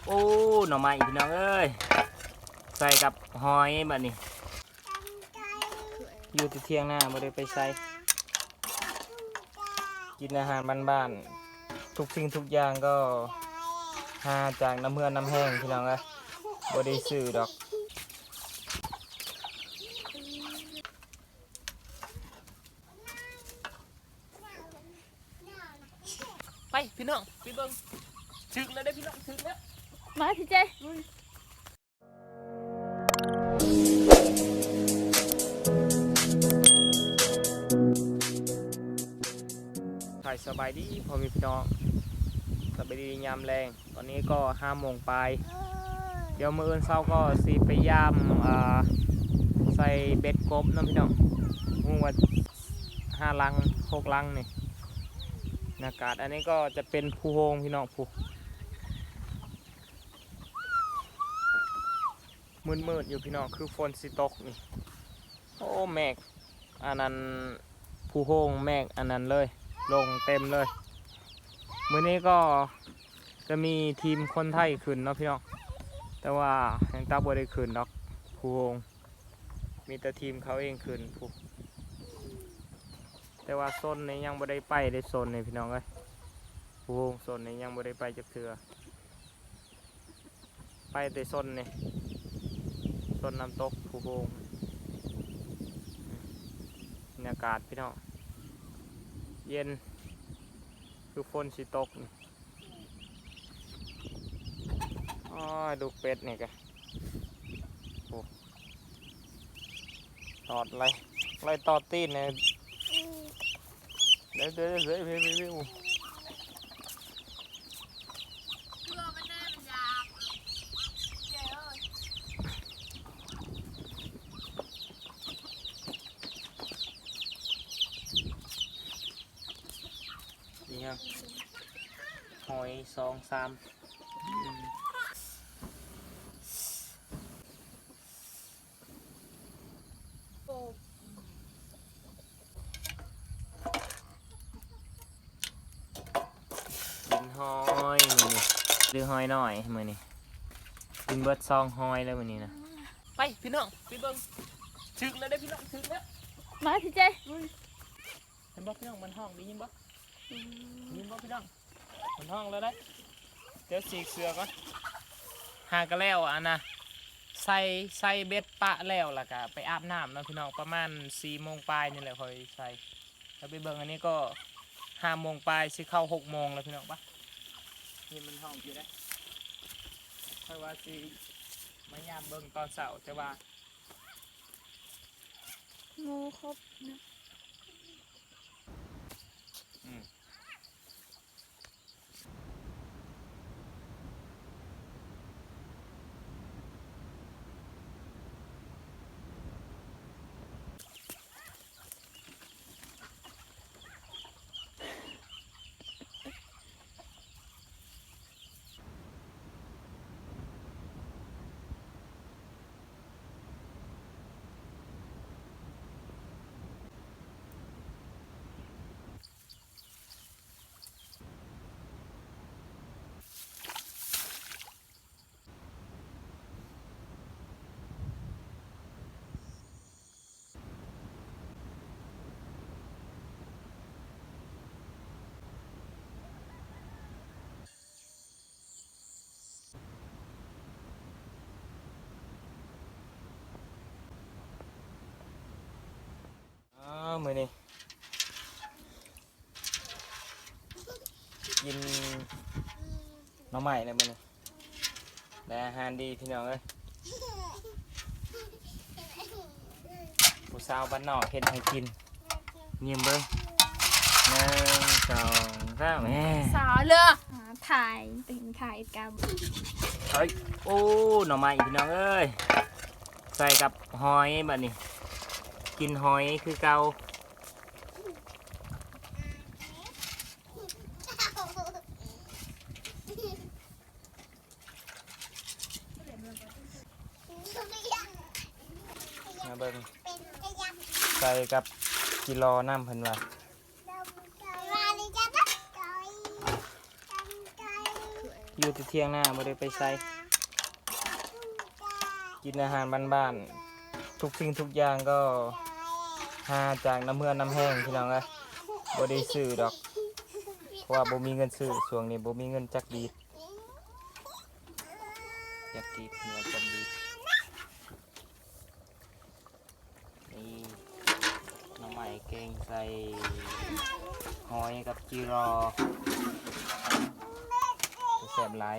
โอ้หน่อไม้พี่น้องเอ้ยใส่กับหอยแบบนี้อยู่ที่เที่ยงหน้าไม่ได้ไปใส่กินอาหารบ้านๆทุกสิ่งทุกอย่างก็หาจากน้ำเพื่อนน้ำแห้งพี่น้องเอ้ยบ่ได้ซื้อดอกไปพี่น้องไปเบิ่งถึกแล้วได้พี่น้องถึกแล้วมาพี่เจถ่ายสบายดีพอมีพี่น้องสบายดียามแรงตอนนี้ก็5 โมงปลายเดี๋ยวมื้ออื่นเช้าก็สิไปยามใส่เบ็ดกบน้ำพี่น้องมุ่งว่า5 ลัง 6 ลังนี่อากาศอันนี้ก็จะเป็นภูโฮงพี่น้องภูมืดๆอยู่พี่น้องคือฝนสิตกนี่โอ้แมกอันนั้นภูโฮงแมกอันนั้นเลยลงเต็มเลยมื้อนี้ก็จะมีทีมคนไทยขึ้นเนาะพี่น้องแต่ว่ายังตาบ่ได้ขึ้นดอกภูโฮงมีแต่ทีมเขาเองขึ้นภูแต่ว่าโซนนี้ยังบ่ได้ไปได้โซนนี้พี่น้องเอ้ยภูโฮงโซนนี้ยังบ่ได้ไปจักเทื่อไปแต่โซนนี่โซนน้ำตกภูโฮงบรรยากาศพี่น้องเย็นคือฝนสิตกนี่อ๋อดูเป็ดนี่กะโอ้ตอดไล่ตอดตีนเนี่ยเดี๋ยวนี่ครับหอย2 3กินหอยมือนี่ดื้อหอยหน่อยมือนี่กินเบิดซองหอยแล้วมือนี่นะไปพี่น้องไปเบิ่งถึกแล้วได้พี่น้องถึกแล้วมาพี่เจเห็นบ่พี่น้องมันห้องได้ยินบ่พี่น้องมันห้องแล้วได้เดี๋ยวสีเสือก่อนหากันแล้วอันนะใส่เบ็ดปะแล้วล่ะก็ไปอาบน้ำเนาะพี่น้องประมาณ4 โมงปลายนี่แหละค่อยใส่แล้วไปเบิ่งอันนี้ก็5 โมงปลายสิเข้า6 โมงแล้วพี่น้องปะนี่มันห้องอยู่ได้ค่อยว่าสิมายามเบิ่งตอนเช้าแต่ว่างูครบนะ มื้อนี้กินหน่อไม้เลยมื้อนี้ได้อาหารดีพี่น้องเอ้ยผู้สาวบ้านนอกเฮ็ดให้กินเงียบเบิ่ง1 2 3แหม สาวเรือถ่ายตื่นถ่ายกัน เฮ้ยโอ้หน่อไม้พี่น้องเอ้ยใส่กับหอยแบบนี้กินหอยคือเก่าเบิ่งใส่กับกิโลน้ำเพิ่นว่า อยู่ที่เที่ยงหน้าบ่ได้ไปไสกินอาหารบ้านๆทุกสิ่งทุกอย่างก็หาจากน้ำเมือน้ำแห้งพี่น้องเอ้ยบ่ได้ซื้อดอกเพราะว่าบ่มีเงินซื้อช่วงนี้บ่มีเงินจักดีดจักดีดเนื้อจักดีดนี่หน้ำใหม่แกงใส่หอยกับจีรอแซ่บหลาย